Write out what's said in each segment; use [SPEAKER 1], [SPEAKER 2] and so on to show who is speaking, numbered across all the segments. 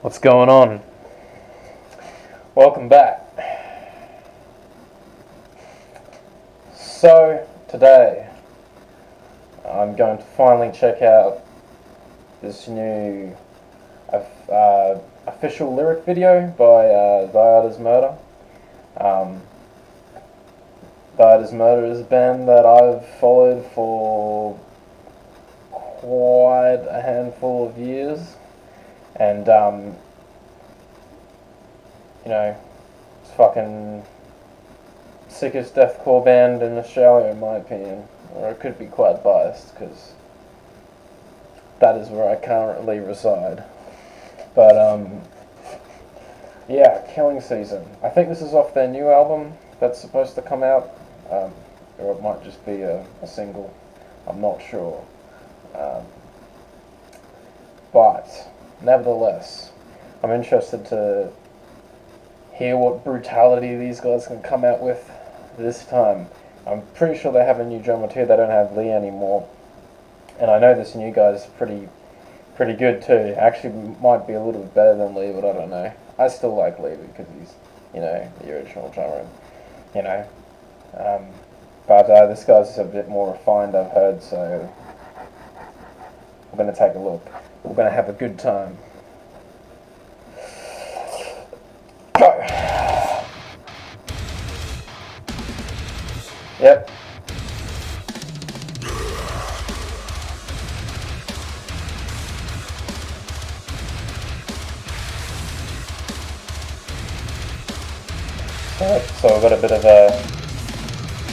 [SPEAKER 1] What's going on? Welcome back. So, today I'm going to finally check out this new official lyric video by Thy Art Is Murder. Thy Art Is Murder is a band that I've followed for quite a handful of years. And, it's fucking sickest deathcore band in Australia, in my opinion. Or I could be quite biased, because that is where I currently reside. But, yeah, Killing Season. I think this is off their new album that's supposed to come out. Or it might just be a single. I'm not sure. But, nevertheless, I'm interested to hear what brutality these guys can come out with this time. I'm pretty sure they have a new drummer too. They don't have Lee anymore, and I know this new guy's pretty good too. Actually, might be a little bit better than Lee, but I don't know. I still like Lee because he's, the original drummer, but this guy's a bit more refined, I've heard. So we're gonna take a look. We're gonna have a good time. Yep. Alright, so we've got a bit of a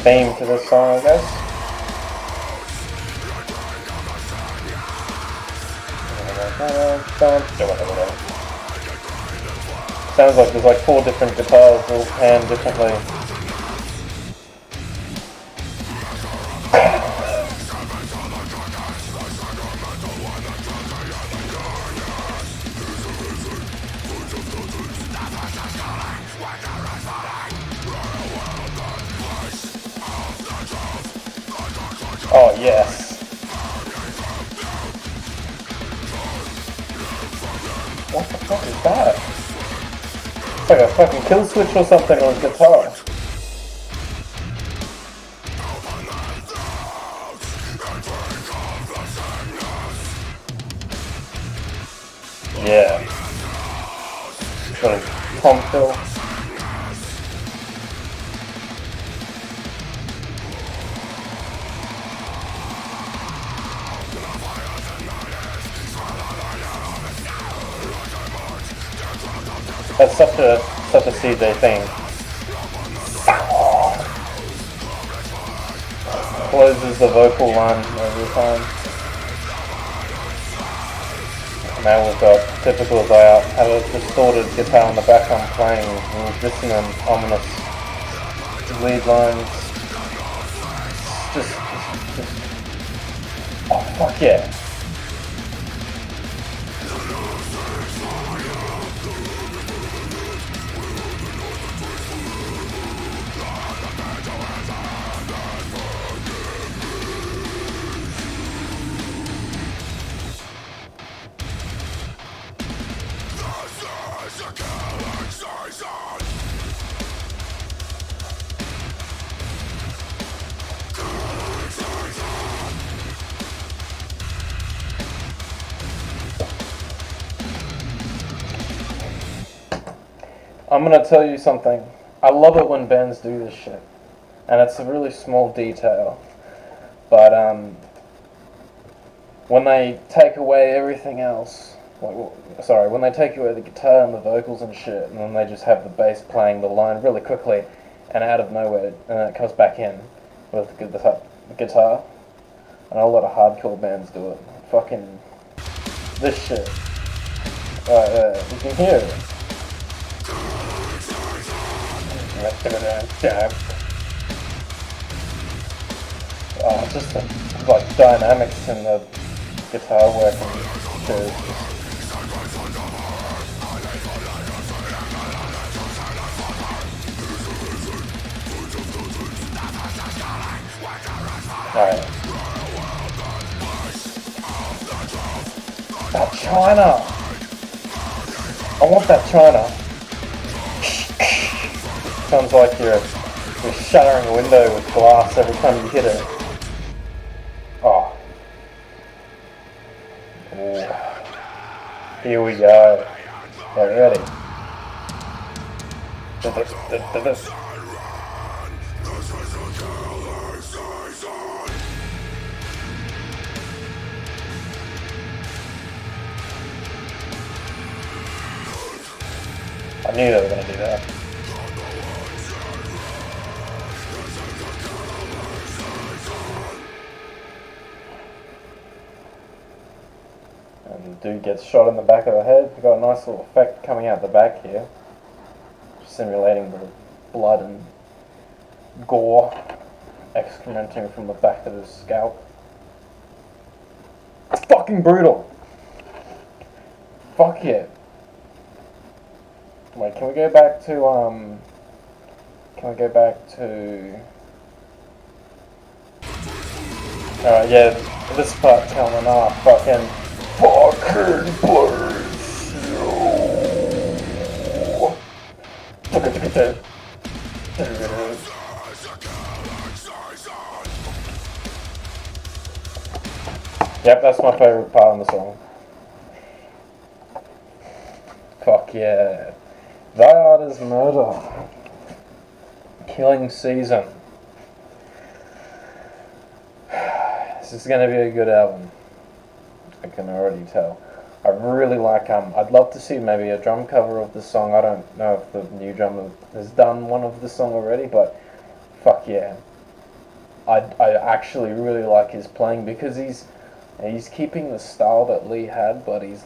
[SPEAKER 1] theme to this song, I guess. Sounds like there's like 4 different guitars all panned differently. Oh yes. What the fuck is that? It's like a fucking kill switch or something on his guitar. Yeah. Got a tom fill. That's such a CJ thing. Closes the vocal line every time. Now we've got typical as I have a distorted guitar in the background playing dissonant, ominous lead lines. Just oh fuck yeah. I'm gonna tell you something. I love it when bands do this shit, and it's a really small detail. But when they take away everything else, when they take away the guitar and the vocals and shit, and then they just have the bass playing the line really quickly, and out of nowhere, and then it comes back in with the guitar, and a lot of hardcore bands do it. Fucking this shit. You can hear it. Oh, just the like dynamics in the guitar work and shit. Alright. China! I want that China. Sounds like you're shattering a window with glass every time you hit it. Oh. Ooh. Here we go. Get ready. I knew they were going to do that. And the dude gets shot in the back of the head. We've got a nice little effect coming out the back here, simulating the blood and gore excrementing from the back of his scalp. It's fucking brutal. Fuck yeah. Wait, can we go back to, Alright, yeah, this part coming off, fucking birds, Yep, that's my favourite part in the song. Fuck yeah. Thy Art is Murder. Killing Season. This is going to be a good album. I can already tell. I really like, I'd love to see maybe a drum cover of this song. I don't know if the new drummer has done one of this song already, but fuck yeah. I actually really like his playing because he's keeping the style that Lee had, but he's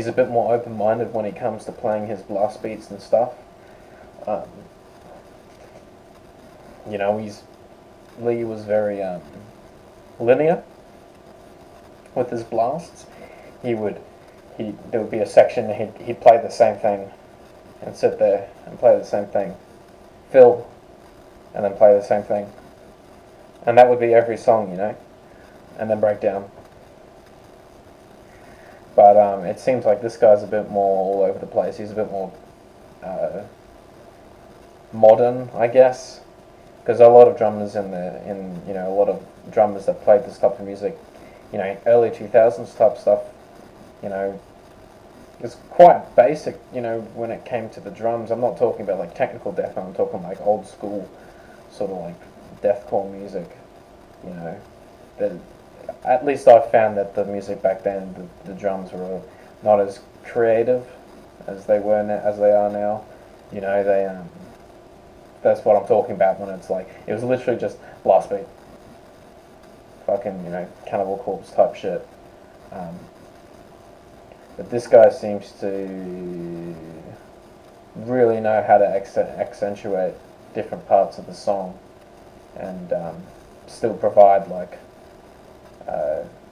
[SPEAKER 1] a bit more open-minded when it comes to playing his blast beats and stuff. You know, Lee was very linear with his blasts. There would be a section he'd play the same thing and sit there and play the same thing, fill, and then play the same thing, and that would be every song, you know, and then break down. But it seems like this guy's a bit more all over the place. He's a bit more modern, I guess, because a lot of drummers a lot of drummers that played this type of music, you know, early 2000s type stuff, you know, it's quite basic, you know, when it came to the drums. I'm not talking about like technical death. I'm talking like old school, sort of like deathcore music, you know, that. At least I found that the music back then, the drums were not as creative as they are now. You know, that's what I'm talking about when it's like, it was literally just blast beat. Fucking, you know, Cannibal Corpse type shit. But this guy seems to really know how to accentuate different parts of the song and still provide like,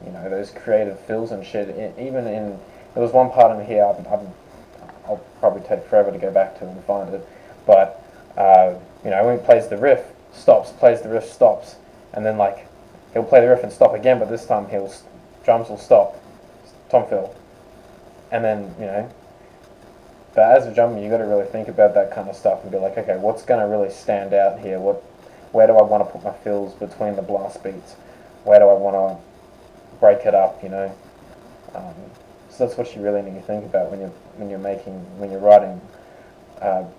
[SPEAKER 1] you know, those creative fills and shit. There was one part in here I'll probably take forever to go back to and find it, but you know, when he plays the riff, stops, plays the riff, stops, and then like he'll play the riff and stop again, but this time drums will stop, tom fill, and then, you know. But as a drummer, you got to really think about that kind of stuff and be like, okay, what's going to really stand out here? Where do I want to put my fills between the blast beats? Where do I want to break it up, you know? So that's what you really need to think about when you're writing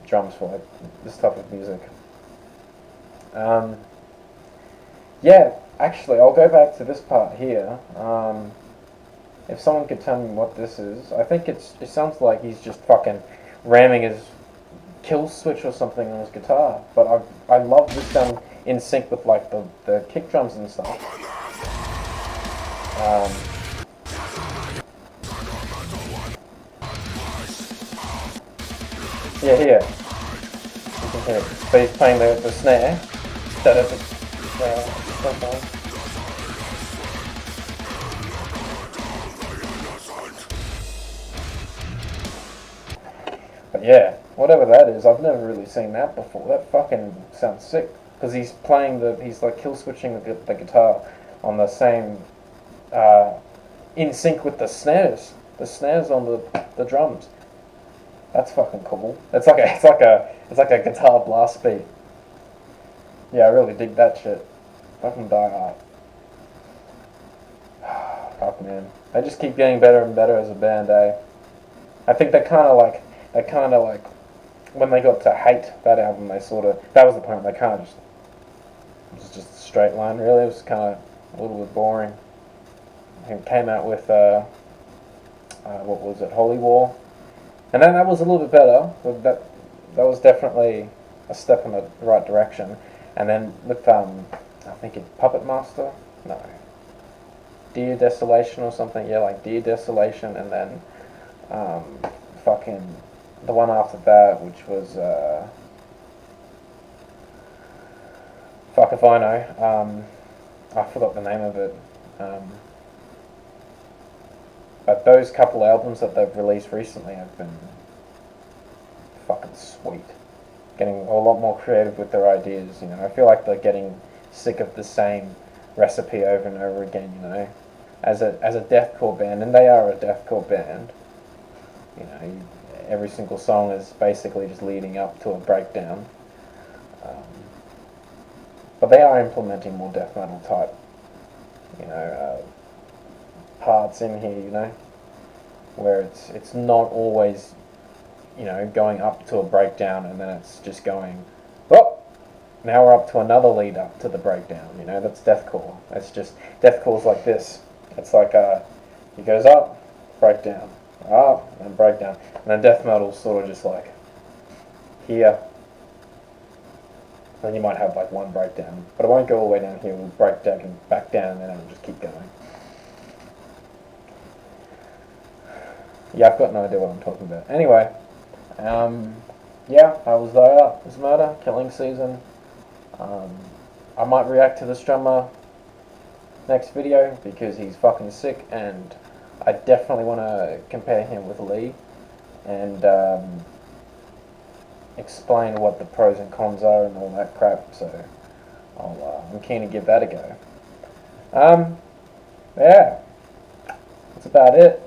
[SPEAKER 1] drums for like this type of music. Yeah, actually, I'll go back to this part here. If someone could tell me what this is, I think it sounds like he's just fucking ramming his kill switch or something on his guitar. But I love this done in sync with like the kick drums and stuff. Yeah, here. You can hear it. So he's playing the snare. But yeah, whatever that is, I've never really seen that before. That fucking sounds sick. Because he's like kill switching the guitar on the same, in sync with the snares. the snares on the drums. That's fucking cool. It's like a guitar blast beat. Yeah, I really dig that shit. Fucking Die Hard. Fuck man, they just keep getting better and better as a band, eh? I think they kind of like when they got to Hate, that album, that was the point. They kind of it was just a straight line. Really, it was kind of a little bit boring. He came out with what was it, Holy War, and then that was a little bit better. That was definitely a step in the right direction. And then with I think it's Puppet Master, no, Dear Desolation or something. Yeah, like Dear Desolation, and then fucking the one after that, which was fuck if I know. I forgot the name of it. But those couple albums that they've released recently have been fucking sweet. Getting a lot more creative with their ideas, you know. I feel like they're getting sick of the same recipe over and over again, you know. As a deathcore band, and they are a deathcore band, you know, every single song is basically just leading up to a breakdown. But they are implementing more death metal type, you know, parts in here, you know, where it's not always, you know, going up to a breakdown and then it's just going, oh, now we're up to another lead up to the breakdown, you know. That's deathcore. It's just, deathcore's like this. It's like it goes up, breakdown, up, and breakdown. And then death metal's sort of just like here. Then you might have like one breakdown, but it won't go all the way down here. It'll break down and back down, and then it'll just keep going. Yeah, I've got no idea what I'm talking about. Anyway, yeah, I was there. It was Murder, Killing Season. I might react to this drummer next video because he's fucking sick, and I definitely want to compare him with Lee and explain what the pros and cons are and all that crap. So I'm keen to give that a go. Yeah, that's about it.